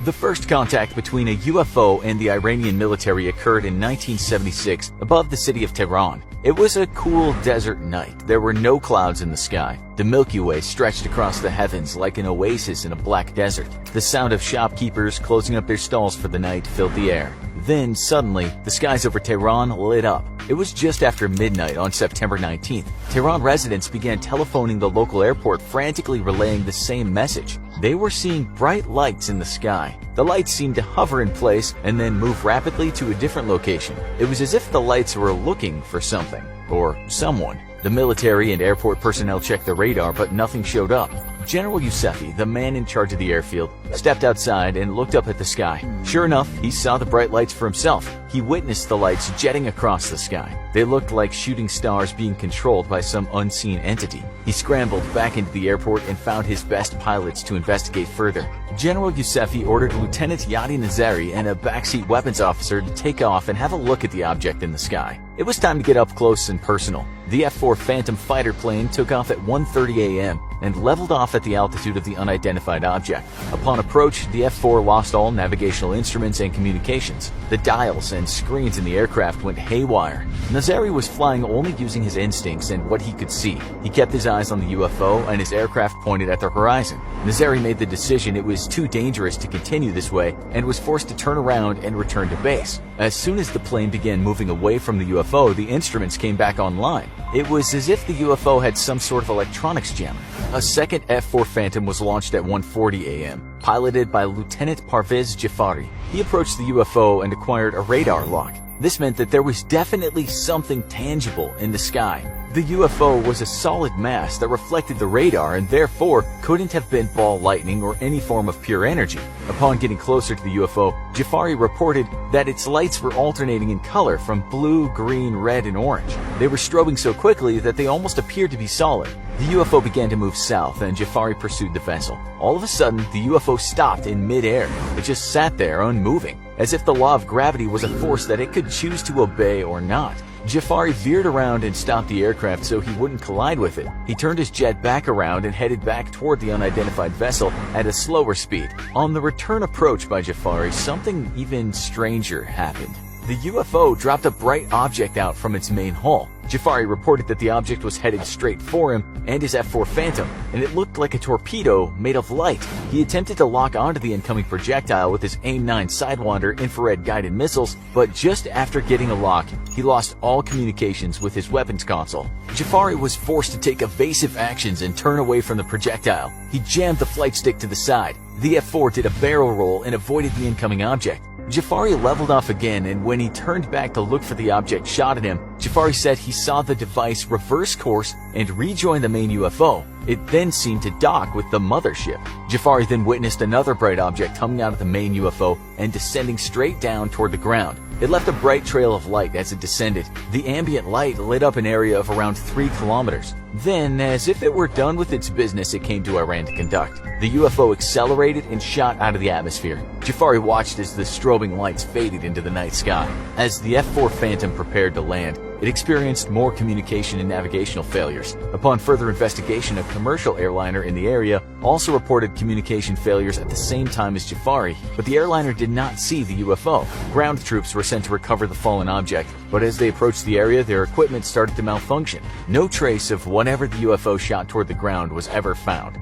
The first contact between a UFO and the Iranian military occurred in 1976 above the city of Tehran. It was a cool desert night. There were no clouds in the sky. The Milky Way stretched across the heavens like an oasis in a black desert. The sound of shopkeepers closing up their stalls for the night filled the air. Then, suddenly, the skies over Tehran lit up. It was just after midnight on September 19th. Tehran residents began telephoning the local airport, frantically relaying the same message. They were seeing bright lights in the sky. The lights seemed to hover in place and then move rapidly to a different location. It was as if the lights were looking for something or someone. The military and airport personnel checked the radar, but nothing showed up. General Yousefi, the man in charge of the airfield, stepped outside and looked up at the sky. Sure enough, he saw the bright lights for himself. He witnessed the lights jetting across the sky. They looked like shooting stars being controlled by some unseen entity. He scrambled back into the airport and found his best pilots to investigate further. General Yousefi ordered Lieutenant Yadi Nazari and a backseat weapons officer to take off and have a look at the object in the sky. It was time to get up close and personal. The F-4 Phantom fighter plane took off at 1:30 a.m. and leveled off at the altitude of the unidentified object. Upon approach, the F-4 lost all navigational instruments and communications. The dials and screens in the aircraft went haywire. Nazari was flying only using his instincts and what he could see. He kept his eyes on the UFO and his aircraft pointed at the horizon. Nazari made the decision it was too dangerous to continue this way and was forced to turn around and return to base. As soon as the plane began moving away from the UFO, the instruments came back online. It was as if the UFO had some sort of electronics jammer. A second F-4 Phantom was launched at 1:40 a.m., piloted by Lieutenant Parvez Jafari. He approached the UFO and acquired a radar lock. This meant that there was definitely something tangible in the sky. The UFO was a solid mass that reflected the radar and therefore couldn't have been ball lightning or any form of pure energy. Upon getting closer to the UFO, Jafari reported that its lights were alternating in color from blue, green, red, and orange. They were strobing so quickly that they almost appeared to be solid. The UFO began to move south and Jafari pursued the vessel. All of a sudden, the UFO stopped in mid-air. It just sat there unmoving, as if the law of gravity was a force that it could choose to obey or not. Jafari veered around and stopped the aircraft so he wouldn't collide with it. He turned his jet back around and headed back toward the unidentified vessel at a slower speed. On the return approach by Jafari, something even stranger happened. The UFO dropped a bright object out from its main hull. Jafari reported that the object was headed straight for him and his F-4 Phantom, and it looked like a torpedo made of light. He attempted to lock onto the incoming projectile with his AIM-9 Sidewinder infrared-guided missiles, but just after getting a lock, he lost all communications with his weapons console. Jafari was forced to take evasive actions and turn away from the projectile. He jammed the flight stick to the side. The F-4 did a barrel roll and avoided the incoming object. Jafari leveled off again, and when he turned back to look for the object shot at him, Jafari said he saw the device reverse course and rejoin the main UFO. It then seemed to dock with the mothership. Jafari then witnessed another bright object coming out of the main UFO and descending straight down toward the ground. It left a bright trail of light as it descended. The ambient light lit up an area of around 3 kilometers. Then, as if it were done with its business it came to Iran to conduct, the UFO accelerated and shot out of the atmosphere. Jafari watched as the strobing lights faded into the night sky. As the F-4 Phantom prepared to land, it experienced more communication and navigational failures. Upon further investigation, a commercial airliner in the area also reported communication failures at the same time as Jafari, but the airliner did not see the UFO. Ground troops were sent to recover the fallen object, but as they approached the area, their equipment started to malfunction. No trace of whatever the UFO shot toward the ground was ever found.